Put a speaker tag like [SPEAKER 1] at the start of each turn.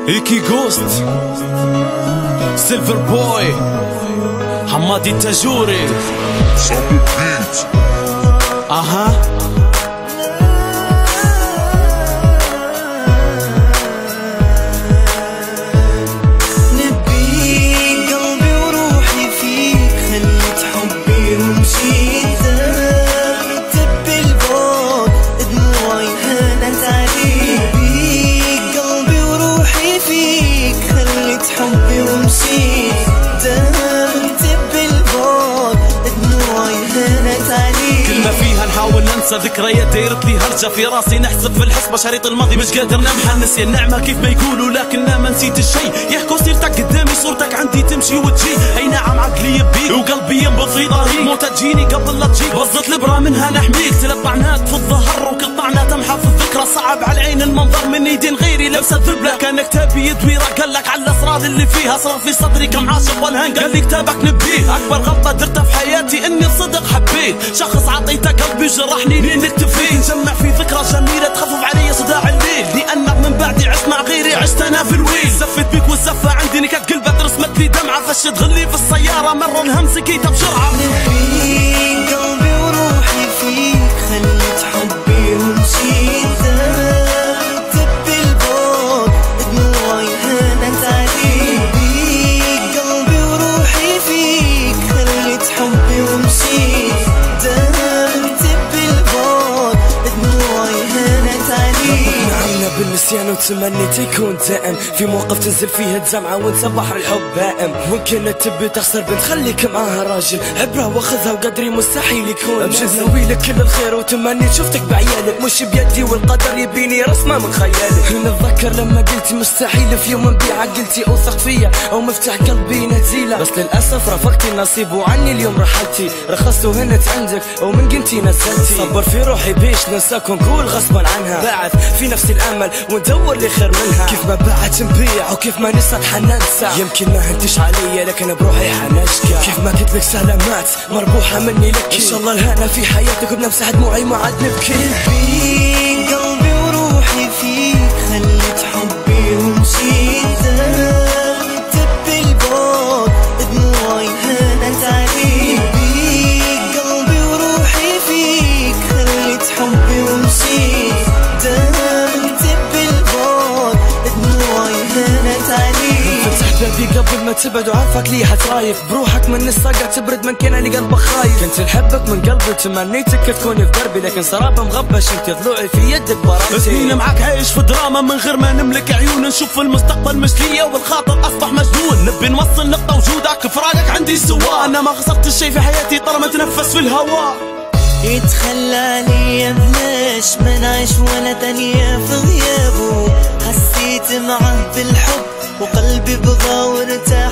[SPEAKER 1] هيكي جوست سيلفر بوي حمادي التاجوري اها
[SPEAKER 2] حبي ومشيت دام كتب البعد دموعي هانت عليك.
[SPEAKER 1] كل ما فيها نحاول ننسى ذكريات دايرت لي هرجة في راسي، نحسب في الحسبة شريط الماضي مش قادر نمحى. نسي النعمة كيف ما يقولوا لكن لا ما نسيت الشي. يحكوا سيرتك قدامي صورتك عندي تمشي وتجي. اي نعم عقلي يبيك وقلبي ينبض في ضهري. موتة تجيني قبل لا تجيك بزت الابرة منها نحميك. 3 طعنات في الظهر وكل طعنة تمحى في الذكرى. صعب على العين المنظر من ايدين غيري لبسة ذبلة. كانك تبي يدوي قال لك على الاسرار اللي فيها. صار في صدري كم عاشق والهان قال لي كتابك نبيه. اكبر غلطة درتها في حياتي اني بصدق حبيت شخص عطيته قلبي جرحني لين نكتب فيه. نجمع في ذكرى جميلة تخفف علي صداع الليل، لانك من بعدي عشت مع غيري عشت انا في الويل. زفت بيك والزفة عندي نكت قلبت رسمت لي دمعة. فشت غلي في السيارة مرة الهمس كيتها بجرعة.
[SPEAKER 2] نبيك قلبي وروحي فيك خليت حبي ومشيت كتب البعد دموعي هانت عليك. نبيك قلبي وروحي فيك خليت حبي ومشيت كتب البعد دموعي هانت عليك.
[SPEAKER 3] نعمنا بالنسيان وتمنيت يكون دائم في موقف تنزل فيها الدمعة وانت بحر الحب بائم. ممكن تبي تخسر بنت خليك معاها راجل، عبرة واخذها وقدري مستحيل يكون. بجد ناويلك كل الخير وتمنيت شفتك بعيالك، مش بيدي والقدر يبيني رسمة من خيالك. نتذكر لما قلتي مستحيل في يوم نبيع عقلتي اوثق فيا او مفتاح قلبي نزيلة، بس للاسف رفضتي النصيب وعني اليوم رحلتي. رخصت وهنت عندك ومن قنتي نزلتي. صبر في روحي بيش ننساك ونقول غصبا عنها. باعث في نفسي الامل وندور لي خير منها. كيف ما باعت نبيع وكيف ما نسيت حننسى. يمكن ما هنتش عليا لكن بروحي حنشكى. كيف ما قلت لك سلامات مربوحة مني لك. ان شاء الله الهنا في حياتك وبنمسح دموعي ما عاد نبكي.
[SPEAKER 2] نبيك قلبي وروحي فيك خليت حبي ومشيت كتب البعد دموعي هانت عليك. نبيك قلبي وروحي فيك خليت حبي ومشيت كتب البعد دموعي هانت عليك.
[SPEAKER 3] فتحت بابي قبل ما تبعد وعارفك لي حترايف بروحك من الصقع تبرد من كنا اللي قلبك خايف. كنت نحبك من قلبي تمنيتك تكوني في دربي لكن سرابة مغبش انت ضلوعي في يدك برامتي.
[SPEAKER 1] سنين معاك عايش في دراما من غير ما نملك عيون. نشوف المستقبل مش ليا والخاطر اصبح مجنون. نبي نوصل نقطة وجودك فراقك عندي سوا. انا ما خسرت الشي في حياتي طالما اتنفس في الهواء.
[SPEAKER 2] يتخلى عليا بلاش ما نعيش ولا تانية في غيابه. حسيت معه بالحب وقلبي بغى وارتاح